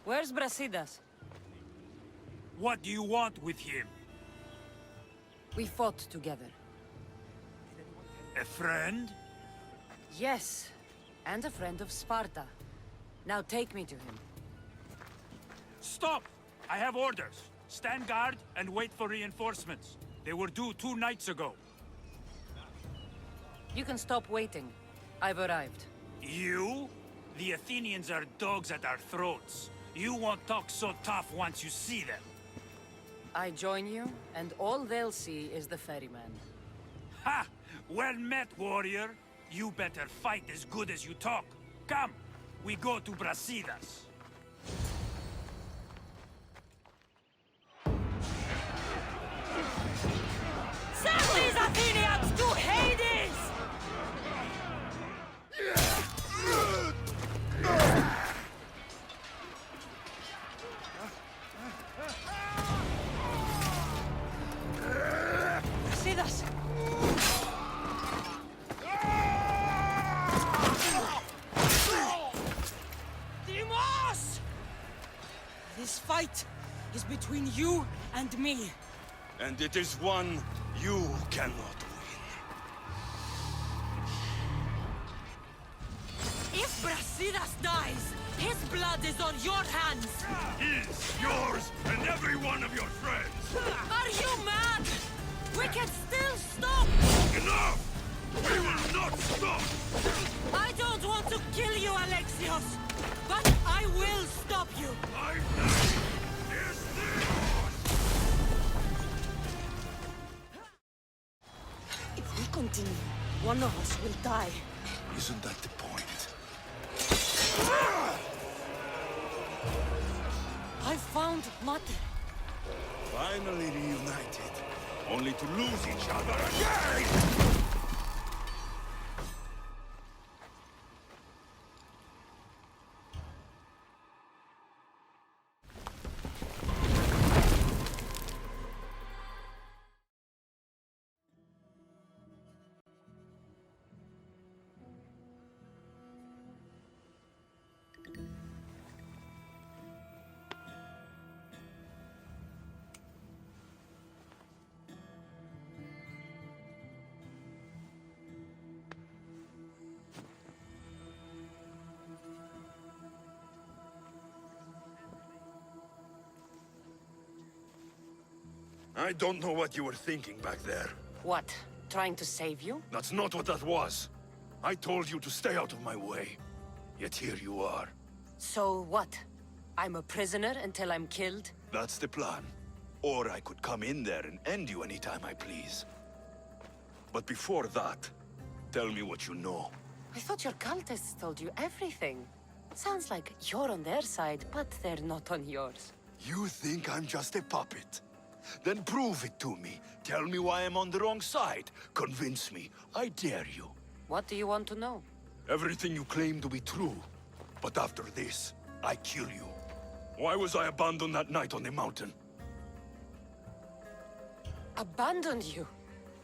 Where's Brasidas? What do you want with him? We fought together. A friend? Yes, and a friend of Sparta. Now take me to him. Stop! I have orders. Stand guard and wait for reinforcements. They were due 2 nights ago. You can stop waiting. I've arrived. You? The Athenians are dogs at our throats. You won't talk so tough once you see them. I join you, and all they'll see is the ferryman. Ha! Well met, warrior. You better fight as good as you talk. Come, we go to Brasidas. Send these Athenians to Hades! Brasidas! Dimos! This fight is between you and me. And it is one you cannot win. If Brasidas dies, his blood is on your hands! His, yours, and every one of your friends! Are you mad? We can still stop! Enough! We will not stop! I don't want to kill you, Alexios! But I will stop you! My name is Theos! If we continue, one of us will die. Isn't that the point? I found Mater. Finally reunited, only to lose each other again! I don't know what you were thinking back there. What? Trying to save you? That's not what that was. I told you to stay out of my way. Yet here you are. So what? I'm a prisoner until I'm killed? That's the plan. Or I could come in there and end you anytime I please. But before that, tell me what you know. I thought your cultists told you everything. Sounds like you're on their side, but they're not on yours. You think I'm just a puppet? Then prove it to me. Tell me why I'm on the wrong side. Convince me. I dare you. What do you want to know? Everything you claim to be true. But after this, I kill you. Why was I abandoned that night on the mountain? Abandoned you?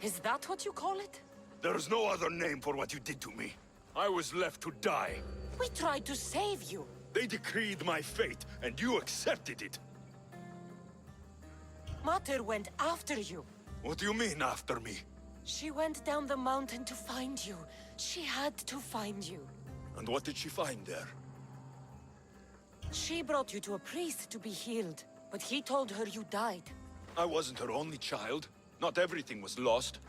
Is that what you call it? There's no other name for what you did to me. I was left to die. We tried to save you. They decreed my fate, and you accepted it. Mater went after you. What do you mean, after me? She went down the mountain to find you. She had to find you. And what did she find there? She brought you to a priest to be healed, but he told her you died. I wasn't her only child. Not everything was lost.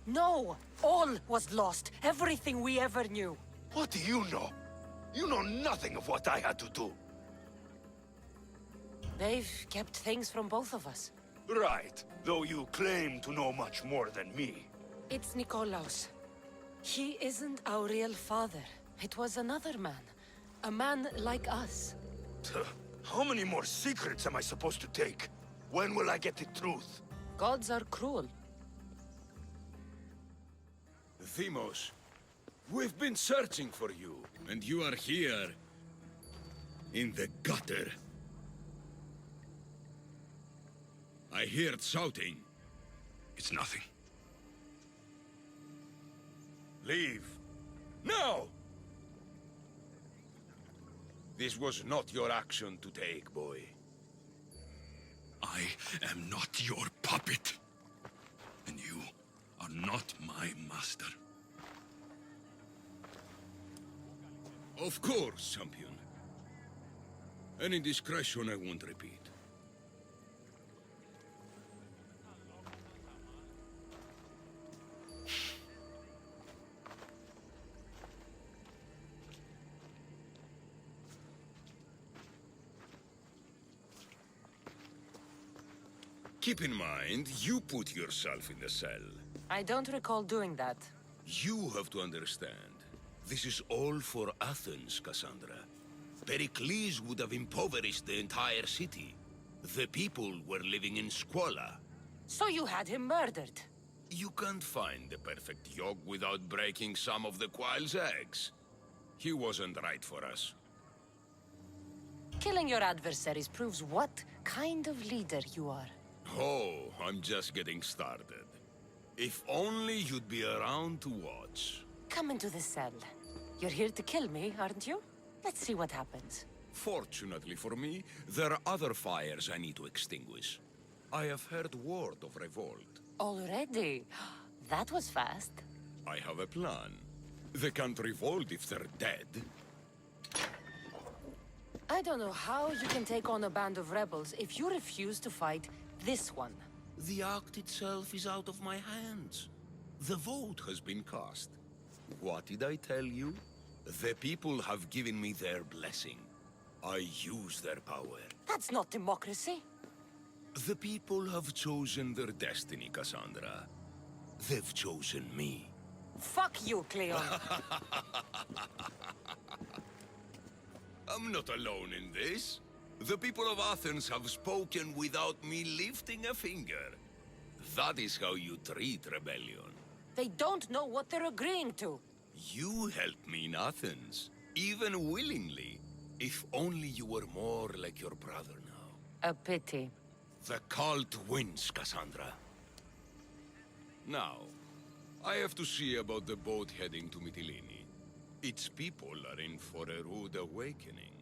No! All was lost. Everything we ever knew. What do you know? You know nothing of what I had to do. They've kept things from both of us. Right, though you claim to know much more than me. It's Nikolaos. He isn't our real father. It was another man. A man like us. How many more secrets am I supposed to take? When will I get the truth? Gods are cruel. Themos, we've been searching for you, and you are here. In the gutter. I heard shouting. It's nothing. Leave. Now! This was not your action to take, boy. I am not your puppet. And you are not my master. Of course, champion. Any indiscretion I won't repeat. Keep in mind, you put yourself in the cell. I don't recall doing that. You have to understand. This is all for Athens, Cassandra. Pericles would have impoverished the entire city. The people were living in squalor. So you had him murdered? You can't find the perfect yolk without breaking some of the quail's eggs. He wasn't right for us. Killing your adversaries proves what kind of leader you are. Oh, I'm just getting started. If only you'd be around to watch. Come into the cell. You're here to kill me, aren't you? Let's see what happens. Fortunately for me, there are other fires I need to extinguish. I have heard word of revolt. Already? That was fast. I have a plan. They can't revolt if they're dead. I don't know how you can take on a band of rebels if you refuse to fight this one. The act itself is out of my hands. The vote has been cast. What did I tell you? The people have given me their blessing. I use their power. That's not democracy. The people have chosen their destiny, Cassandra. They've chosen me. Fuck you, Cleon. I'm not alone in this. The people of Athens have spoken without me lifting a finger. That is how you treat rebellion. They don't know what they're agreeing to. You helped me in Athens, even willingly. If only you were more like your brother now. A pity. The cult wins, Cassandra. Now, I have to see about the boat heading to Mytilene. Its people are in for a rude awakening.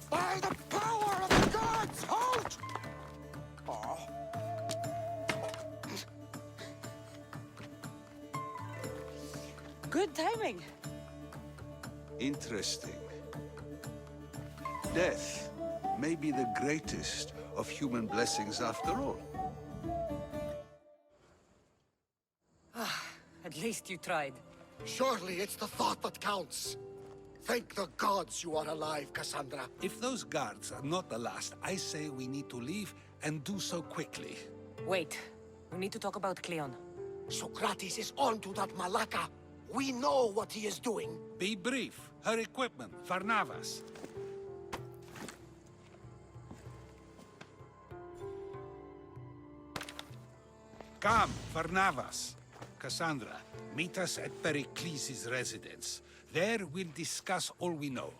By the power of the gods, halt! Good timing. Interesting. Death may be the greatest of human blessings after all. At least you tried. Surely it's the thought that counts. Thank the gods you are alive, Cassandra. If those guards are not the last, I say we need to leave and do so quickly. Wait. We need to talk about Cleon. Socrates is onto that Malaka. We know what he is doing. Be brief. Her equipment, Varnavas. Come, Varnavas. Cassandra, meet us at Pericles' residence. There we'll discuss all we know.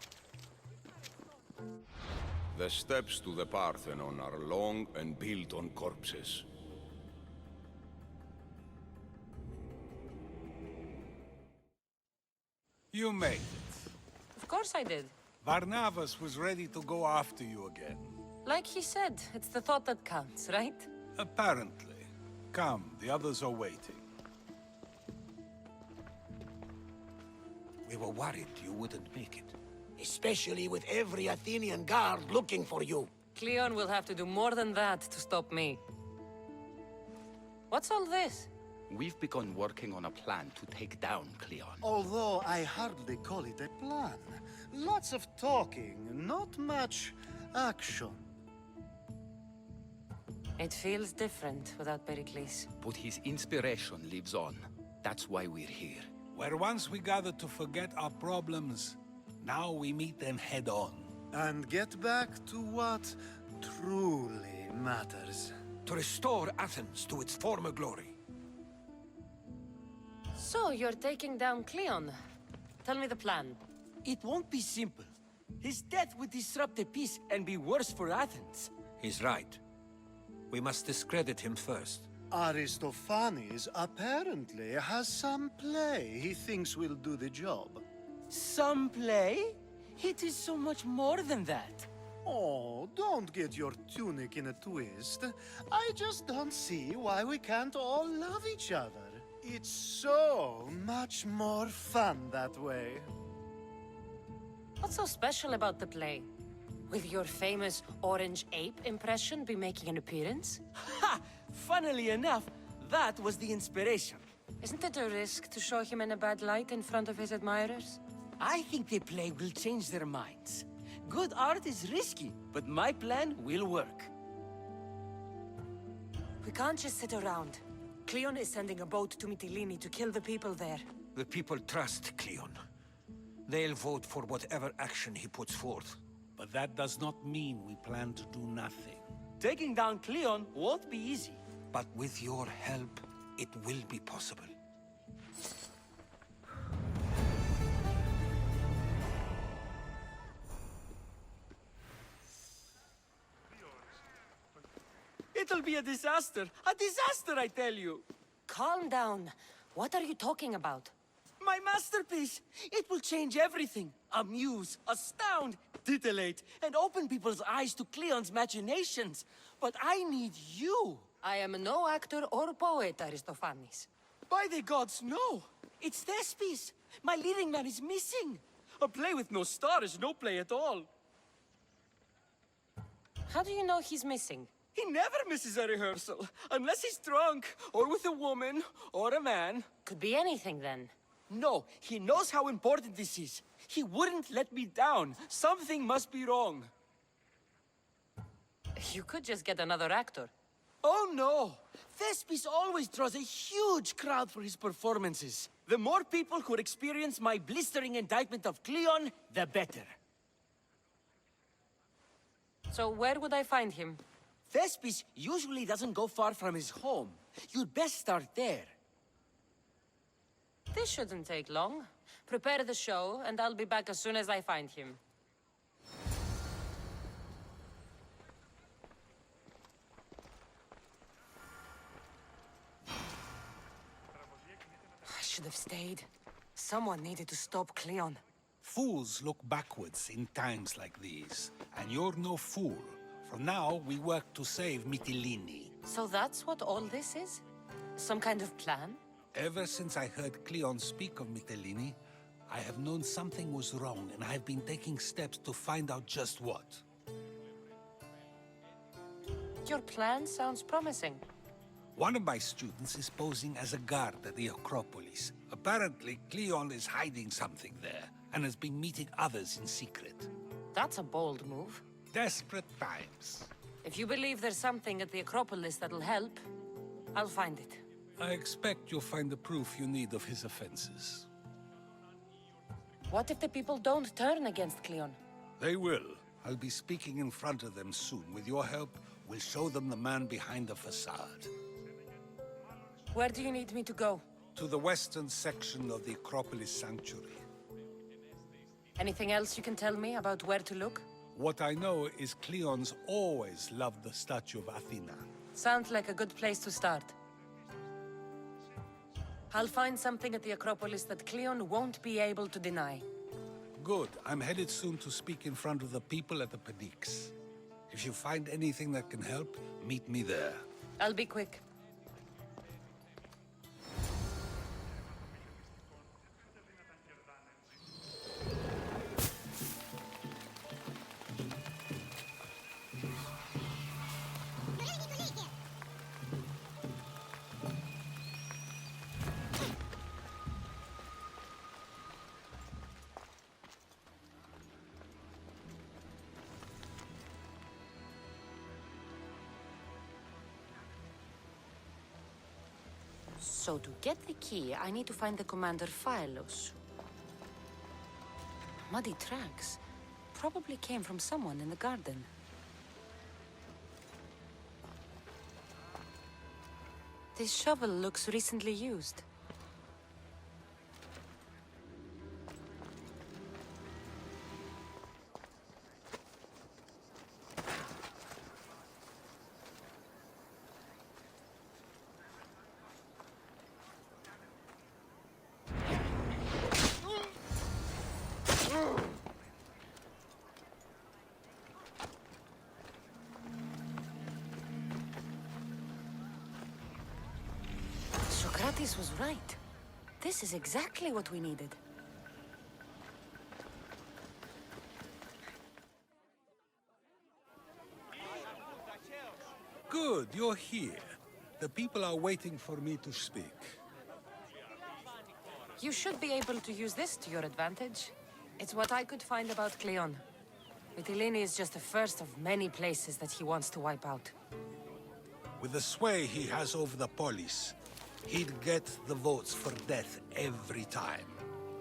The steps to the Parthenon are long and built on corpses. You made it. Of course I did. Varnavas was ready to go after you again. Like he said, it's the thought that counts, right? Apparently. Come, the others are waiting. We were worried you wouldn't make it. Especially with every Athenian guard looking for you. Cleon will have to do more than that to stop me. What's all this? We've begun working on a plan to take down Cleon. Although I hardly call it a plan. Lots of talking, not much action. It feels different without Pericles. But his inspiration lives on. That's why we're here. Where once we gathered to forget our problems, now we meet them head on. And get back to what truly matters. To restore Athens to its former glory. So, you're taking down Cleon. Tell me the plan. It won't be simple. His death would disrupt the peace and be worse for Athens. He's right. We must discredit him first. Aristophanes apparently has some play he thinks will do the job. Some play? It is so much more than that. Oh, don't get your tunic in a twist. I just don't see why we can't all love each other. It's so much more fun that way. What's so special about the play? Will your famous orange ape impression be making an appearance? Ha! Funnily enough, that was the inspiration. Isn't it a risk to show him in a bad light in front of his admirers? I think the play will change their minds. Good art is risky, but my plan will work. We can't just sit around. Cleon is sending a boat to Mytilene to kill the people there. The people trust Cleon. They'll vote for whatever action he puts forth. But that does not mean we plan to do nothing. Taking down Cleon won't be easy. But with your help, it will be possible. It'll be a disaster! A disaster, I tell you! Calm down. What are you talking about? My masterpiece! It will change everything. Amuse, astound, titillate, and open people's eyes to Cleon's machinations. But I need you! I am no actor or poet, Aristophanes. By the gods, no! It's Thespis! My leading man is missing! A play with no star is no play at all. How do you know he's missing? He never misses a rehearsal, unless he's drunk, or with a woman, or a man. Could be anything then. No, he knows how important this is. He wouldn't let me down. Something must be wrong. You could just get another actor. Oh no! Thespis always draws a huge crowd for his performances. The more people who experience my blistering indictment of Cleon, the better. So where would I find him? Thespis usually doesn't go far from his home. You'd best start there. This shouldn't take long. Prepare the show, and I'll be back as soon as I find him. I should have stayed. Someone needed to stop Cleon. Fools look backwards in times like these, and you're no fool. From now, we work to save Mytilene. So that's what all this is? Some kind of plan? Ever since I heard Cleon speak of Mytilene, I have known something was wrong, and I've been taking steps to find out just what. Your plan sounds promising. One of my students is posing as a guard at the Acropolis. Apparently, Cleon is hiding something there, and has been meeting others in secret. That's a bold move. Desperate times. If you believe there's something at the Acropolis that'll help, I'll find it. I expect you'll find the proof you need of his offenses. What if the people don't turn against Cleon? They will. I'll be speaking in front of them soon. With your help, we'll show them the man behind the facade. Where do you need me to go? To the western section of the Acropolis Sanctuary. Anything else you can tell me about where to look? What I know is Cleon's always loved the statue of Athena. Sounds like a good place to start. I'll find something at the Acropolis that Cleon won't be able to deny. Good. I'm headed soon to speak in front of the people at the Pnyx. If you find anything that can help, meet me there. I'll be quick. So to get the key, I need to find the Commander Phylos. Muddy tracks. Probably came from someone in the garden. This shovel looks recently used. Socrates was right. This is exactly what we needed. Good, you're here. The people are waiting for me to speak. You should be able to use this to your advantage. It's what I could find about Cleon. Mytilene is just the first of many places that he wants to wipe out. With the sway he has over the polis, he'd get the votes for death every time.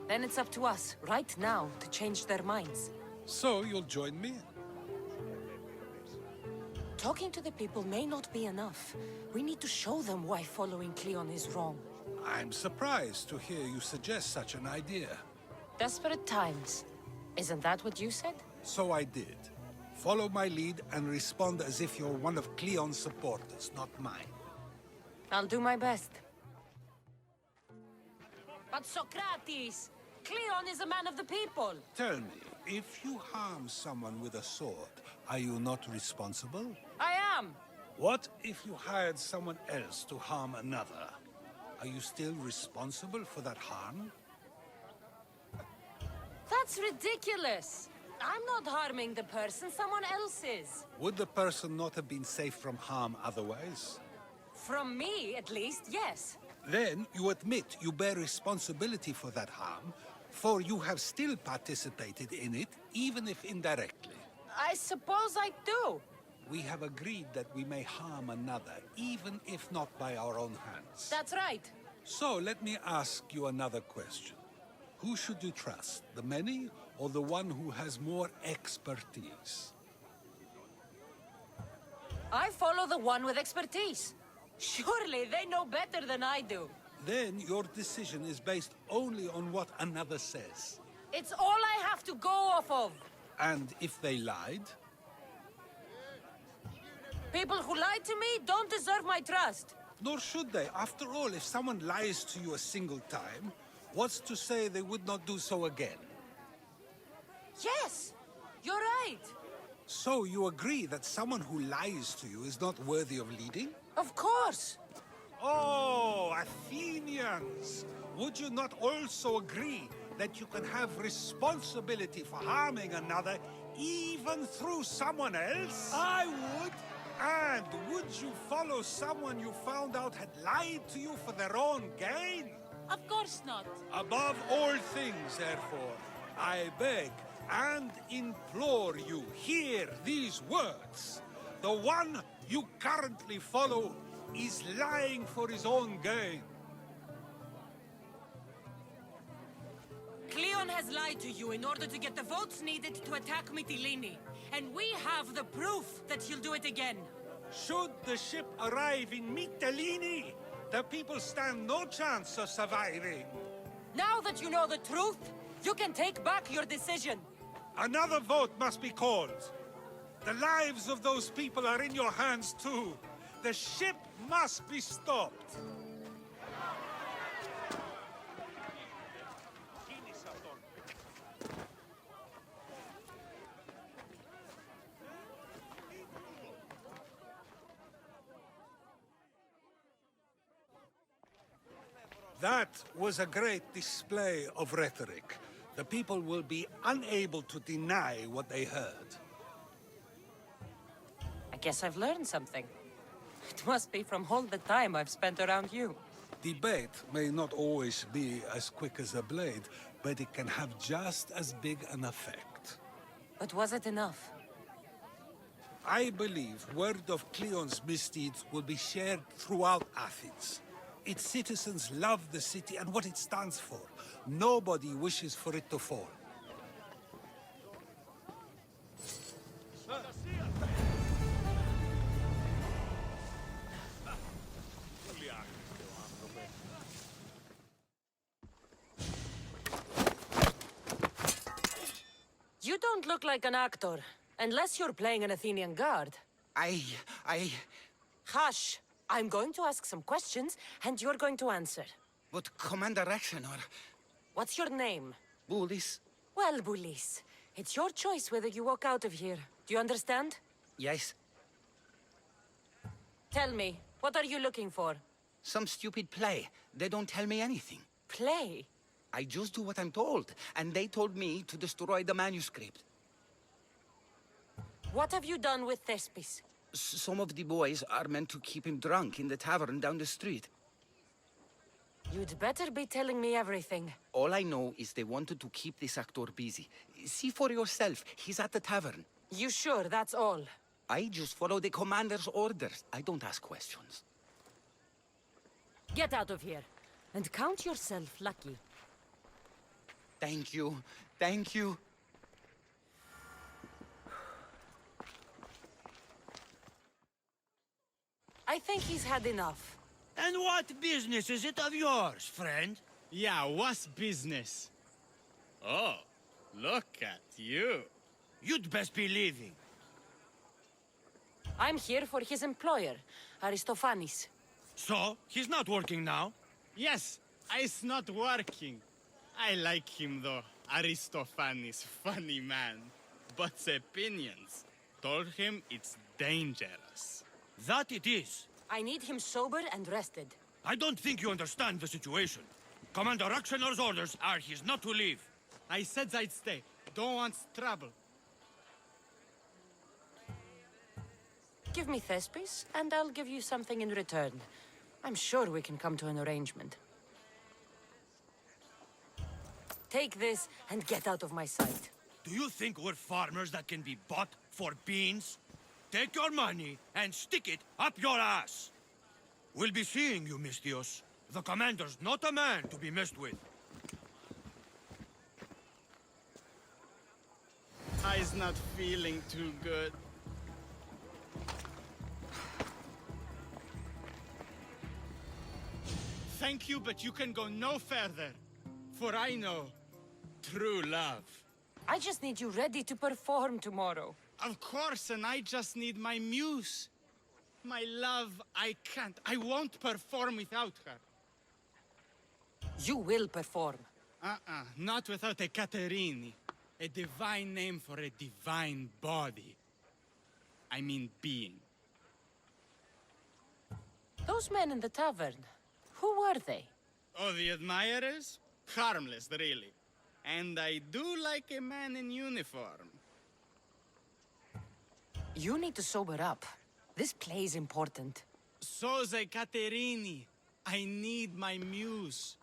Then it's up to us, right now, to change their minds. So you'll join me? Talking to the people may not be enough. We need to show them why following Cleon is wrong. I'm surprised to hear you suggest such an idea. Desperate times. Isn't that what you said? So I did. Follow my lead and respond as if you're one of Cleon's supporters, not mine. I'll do my best. But Socrates! Cleon is a man of the people! Tell me, if you harm someone with a sword, are you not responsible? I am! What if you hired someone else to harm another? Are you still responsible for that harm? That's ridiculous! I'm not harming the person, someone else is. Would the person not have been safe from harm otherwise? From me, at least, yes. Then you admit you bear responsibility for that harm, for you have still participated in it, even if indirectly. I suppose I do. We have agreed that we may harm another, even if not by our own hands. That's right. So let me ask you another question. Who should you trust, the many or the one who has more expertise? I follow the one with expertise. Surely they know better than I do. Then your decision is based only on what another says. It's all I have to go off of. And if they lied? People who lie to me don't deserve my trust. Nor should they. After all, if someone lies to you a single time, what's to say they would not do so again? Yes, you're right. So you agree that someone who lies to you is not worthy of leading? Of course. Oh, Athenians! Would you not also agree that you can have responsibility for harming another even through someone else? I would. And would you follow someone you found out had lied to you for their own gain? Of course not. Above all things, therefore, I beg and implore you, hear these words. The one you currently follow is lying for his own gain. Cleon has lied to you in order to get the votes needed to attack Mytilene. And we have the proof that he'll do it again. Should the ship arrive in Mytilene, the people stand no chance of surviving. Now that you know the truth, you can take back your decision. Another vote must be called. The lives of those people are in your hands too. The ship must be stopped. That was a great display of rhetoric. The people will be unable to deny what they heard. I guess I've learned something. It must be from all the time I've spent around you. Debate may not always be as quick as a blade, but it can have just as big an effect. But was it enough? I believe word of Cleon's misdeeds will be shared throughout Athens. Its citizens love the city and what it stands for. Nobody wishes for it to fall. You don't look like an actor, unless you're playing an Athenian guard. I... Hush! I'm going to ask some questions, and you're going to answer. But Commander Rexenor... What's your name? Bullis? Well, Bulis, it's your choice whether you walk out of here. Do you understand? Yes. Tell me, what are you looking for? Some stupid play. They don't tell me anything. Play? I just do what I'm told, and they told me to destroy the manuscript. What have you done with Thespis? Some of the boys are meant to keep him drunk in the tavern down the street. You'd better be telling me everything. All I know is they wanted to keep this actor busy. See for yourself, he's at the tavern. You sure that's all? I just follow the commander's orders. I don't ask questions. Get out of here, and count yourself lucky. Thank you. Thank you. I think he's had enough. And what business is it of yours, friend? Yeah, what's business? Oh, look at you. You'd best be leaving. I'm here for his employer, Aristophanes. So, he's not working now? Yes, it's not working. I like him though. Aristophanes, funny man. But opinions told him it's dangerous. That it is. I need him sober and rested. I don't think you understand the situation. Commander Aktionor's orders are he's not to leave. I said I'd stay. Don't want trouble. Give me Thespis, and I'll give you something in return. I'm sure we can come to an arrangement. Take this and get out of my sight. Do you think we're farmers that can be bought for beans? Take your money and stick it up your ass. We'll be seeing you, Mistios. The commander's not a man to be messed with. I's not feeling too good. Thank you, but you can go no further. For I know true love. I just need you ready to perform tomorrow. Of course, and I just need my muse. My love, I can't. I won't perform without her. You will perform. Not without a Caterini. A divine name for a divine body. I mean being. Those men in the tavern, who were they? Oh, the admirers? Harmless, really. And I do like a man in uniform. You need to sober up. This play's important. So the Caterini. I need my muse.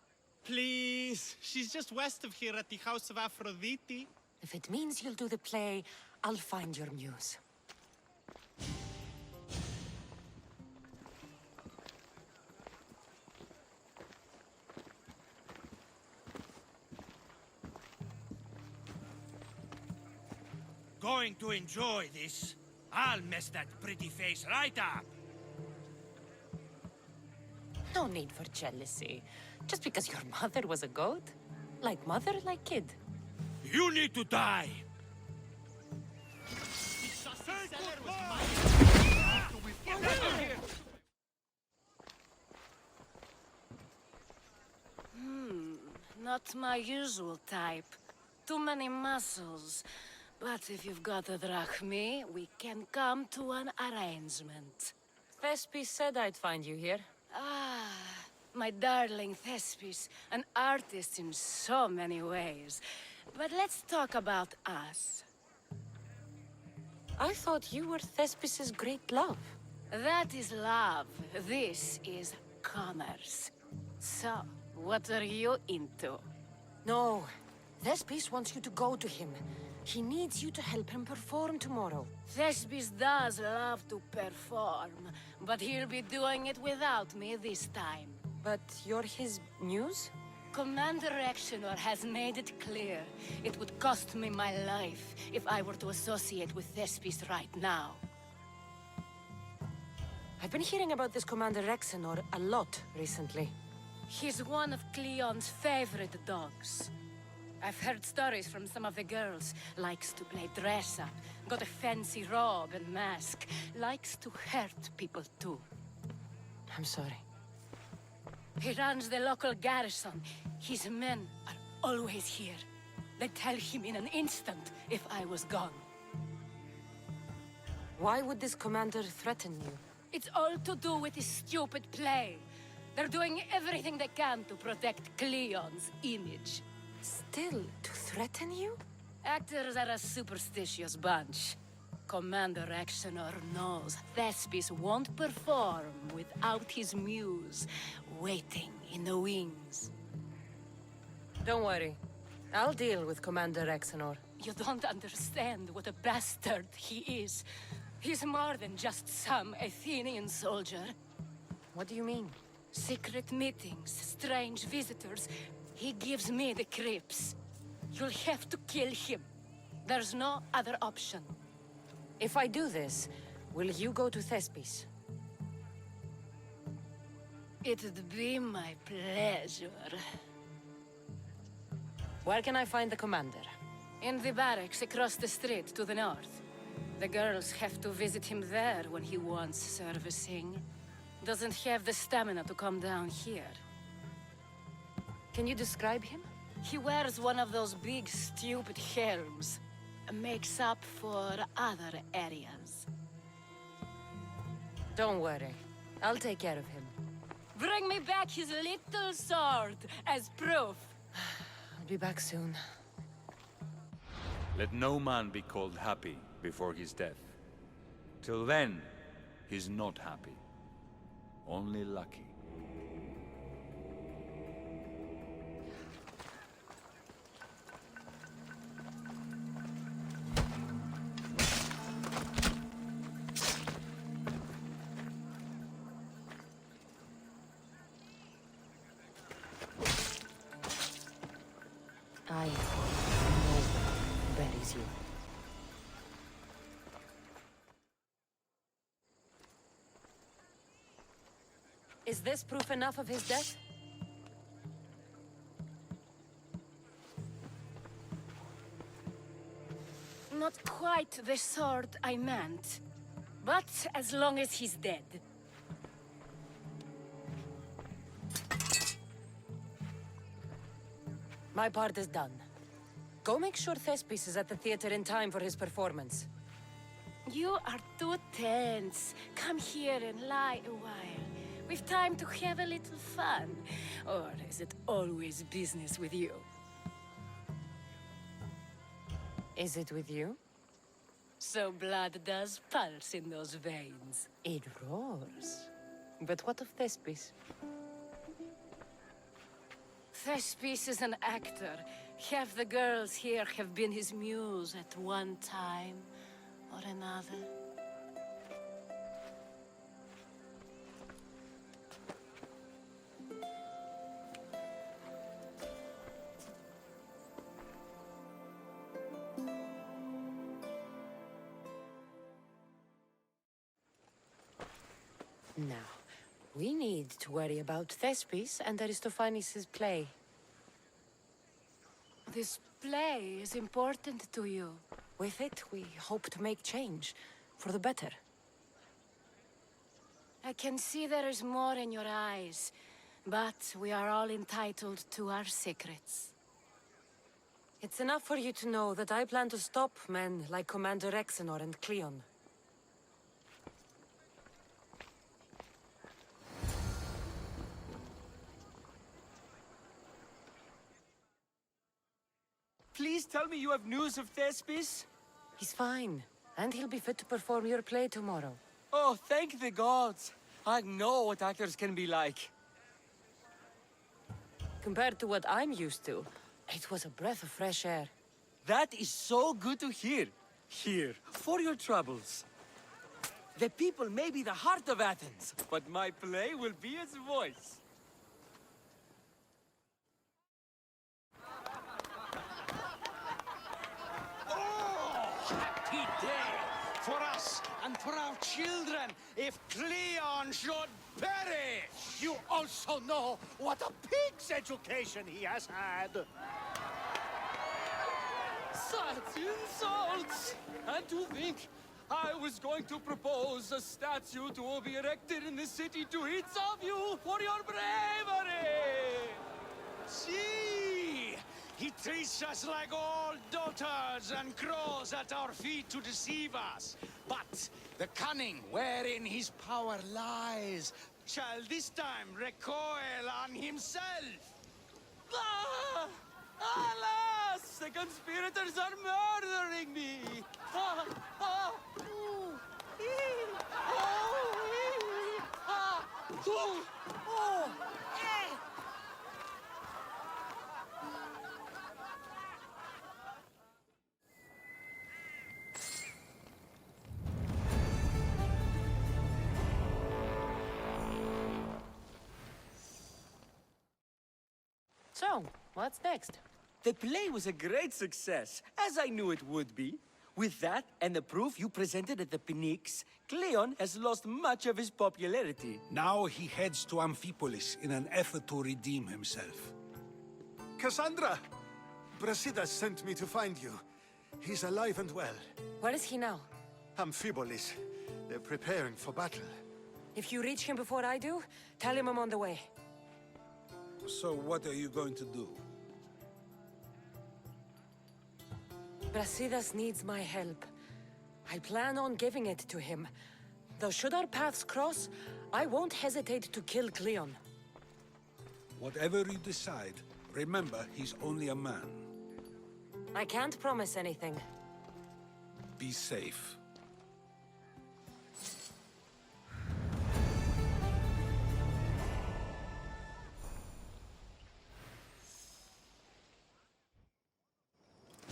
Please. She's just west of here at the House of Aphrodite. If it means you'll do the play, I'll find your muse. Going to enjoy this. I'll mess that pretty face right up. No need for jealousy. Just because your mother was a goat? Like mother, like kid. You need to die. Not my usual type. Too many muscles. But if you've got a drachmi, we can come to an arrangement. Thespis said I'd find you here. Ah, my darling Thespis, an artist in so many ways. But let's talk about us. I thought you were Thespis's great love. That is love. This is commerce. So, what are you into? No, Thespis wants you to go to him. He needs you to help him perform tomorrow. Thespis does love to perform, but he'll be doing it without me this time. But you're his muse? Commander Aktionor has made it clear it would cost me my life if I were to associate with Thespis right now. I've been hearing about this Commander Aktionor a lot recently. He's one of Cleon's favorite dogs. I've heard stories from some of the girls. Likes to play dress-up, got a fancy robe and mask. Likes to hurt people too. I'm sorry. He runs the local garrison. His men are always here. They'd tell him in an instant if I was gone. Why would this commander threaten you? It's all to do with his stupid play. They're doing everything they can to protect Cleon's image. Still, to threaten you? Actors are a superstitious bunch. Commander Exenor knows Thespis won't perform without his muse waiting in the wings. Don't worry. I'll deal with Commander Exenor. You don't understand what a bastard he is. He's more than just some Athenian soldier. What do you mean? Secret meetings, strange visitors. He gives me the creeps. You'll have to kill him. There's no other option. If I do this, will you go to Thespis? It'd be my pleasure. Where can I find the commander? In the barracks across the street to the north. The girls have to visit him there when he wants servicing. Doesn't have the stamina to come down here. Can you describe him? He wears one of those big, stupid helms. Makes up for other areas. Don't worry. I'll take care of him. Bring me back his little sword as proof. I'll be back soon. Let no man be called happy before his death. Till then, he's not happy. Only lucky. I know who buries you. Is this proof enough of his death? Not quite the sword I meant. But as long as he's dead. My part is done. Go make sure Thespis is at the theater in time for his performance. You are too tense. Come here and lie a while. We've time to have a little fun. Or is it always business with you? Is it with you? So blood does pulse in those veins. It roars. But what of Thespis? Thespis is an actor. Half the girls here have been his muse at one time or another. Now, we need to worry about Thespis and Aristophanes' play. This play is important to you. With it, we hope to make change, for the better. I can see there is more in your eyes, but we are all entitled to our secrets. It's enough for you to know that I plan to stop men like Commander Exenor and Cleon. Please tell me you have news of Thespis? He's fine, and he'll be fit to perform your play tomorrow. Oh, thank the gods. I know what actors can be like. Compared to what I'm used to, it was a breath of fresh air. That is so good to hear. Here, for your troubles. The people may be the heart of Athens, but my play will be its voice. Happy day for us and for our children if Cleon should perish! You also know what a pig's education he has had. Such insults! And to think I was going to propose a statue to be erected in the city to each of you for your bravery! See! He treats us like old dotards and crawls at our feet to deceive us. But the cunning wherein his power lies shall this time recoil on himself. Ah! Alas! The conspirators are murdering me! Ah! Ah! Ooh! Ee! Oh! Ee! Ah! Ooh! Oh! Eh! So, what's next? The play was a great success, as I knew it would be. With that, and the proof you presented at the Phoenix, Cleon has lost much of his popularity. Now he heads to Amphipolis in an effort to redeem himself. Cassandra! Brasidas sent me to find you. He's alive and well. Where is he now? Amphipolis. They're preparing for battle. If you reach him before I do, tell him I'm on the way. So what are you going to do? Brasidas needs my help. I plan on giving it to him. Though should our paths cross, I won't hesitate to kill Cleon. Whatever you decide, remember he's only a man. I can't promise anything. Be safe.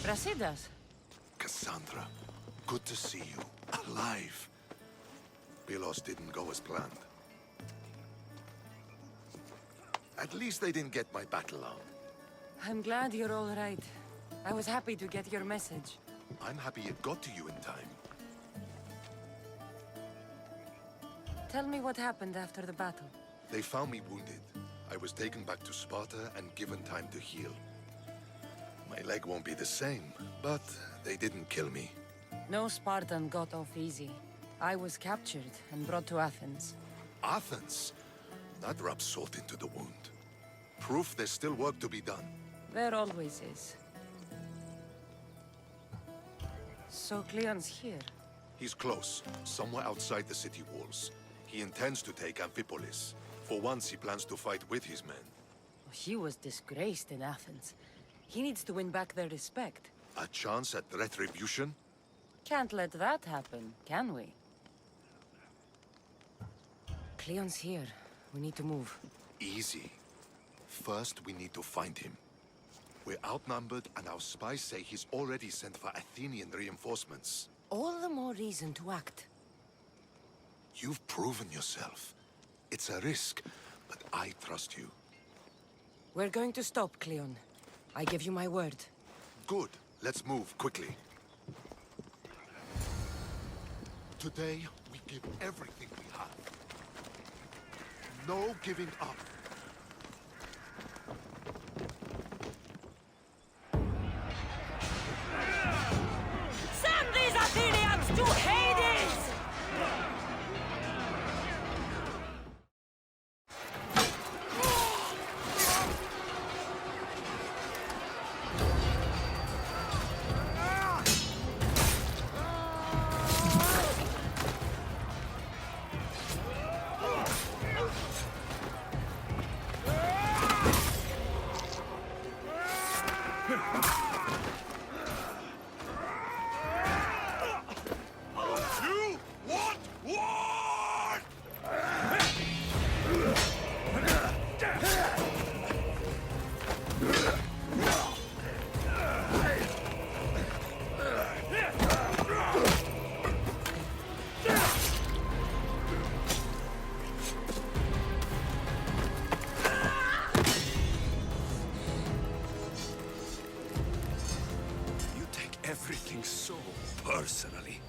Brasidas? Cassandra, good to see you. Alive. Pylos didn't go as planned. At least they didn't get my battle arm. I'm glad you're all right. I was happy to get your message. I'm happy it got to you in time. Tell me what happened after the battle. They found me wounded. I was taken back to Sparta and given time to heal. My leg won't be the same, but they didn't kill me. No Spartan got off easy. I was captured and brought to Athens. Athens? That rubs salt into the wound. Proof there's still work to be done. There always is. So Cleon's here. He's close, somewhere outside the city walls. He intends to take Amphipolis. For once, he plans to fight with his men. He was disgraced in Athens. He needs to win back their respect. A chance at retribution? Can't let that happen, can we? Cleon's here. We need to move. Easy. First, we need to find him. We're outnumbered, and our spies say he's already sent for Athenian reinforcements. All the more reason to act. You've proven yourself. It's a risk, but I trust you. We're going to stop, Cleon. I give you my word. Good. Let's move quickly. Today, we give everything we have. No giving up. Send these Athenians to Hades! You want war? You take everything so personally.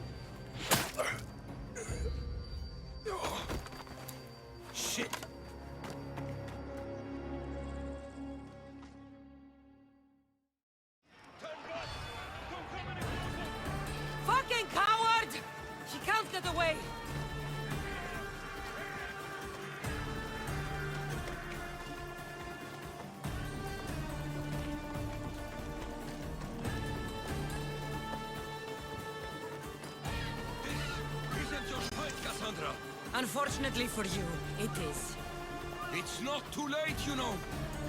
Shit! Fucking coward! He can't get away! Isn't your fight, Cassandra? Unfortunately for you, it is. It's not too late, you know.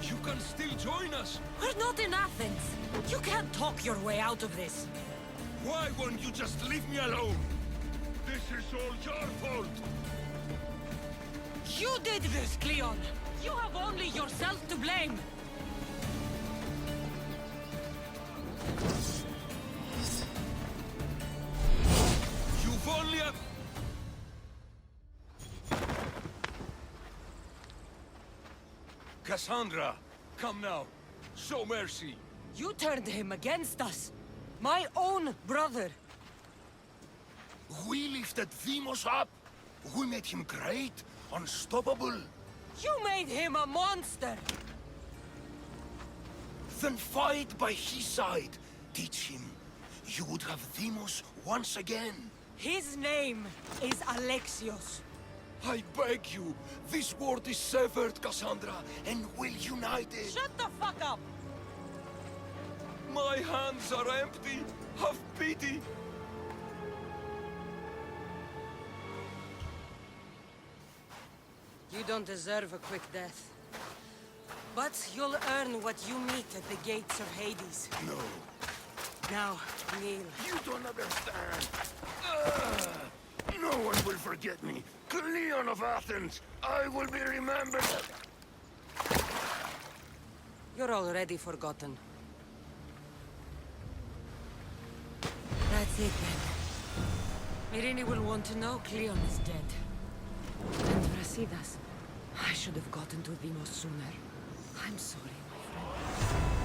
You can still join us. We're not in Athens. You can't talk your way out of this. Why won't you just leave me alone? This is all your fault. You did this, Cleon. You have only yourself to blame. You've only Cassandra, come now. Show mercy. You turned him against us. My own brother. We lifted Deimos up. We made him great, unstoppable. You made him a monster. Then fight by his side. Teach him. You would have Deimos once again. His name is Alexios. I beg you. This world is severed, Cassandra, and we'll unite it. Shut the fuck up! My hands are empty. Have pity. You don't deserve a quick death. But you'll earn what you meet at the gates of Hades. No. Now, kneel. You don't understand. No one will forget me. Cleon of Athens. I will be remembered. You're already forgotten. That's it, then. Irene will want to know Cleon is dead. And Brasidas, I should have gotten to Deimos sooner. I'm sorry, my friend.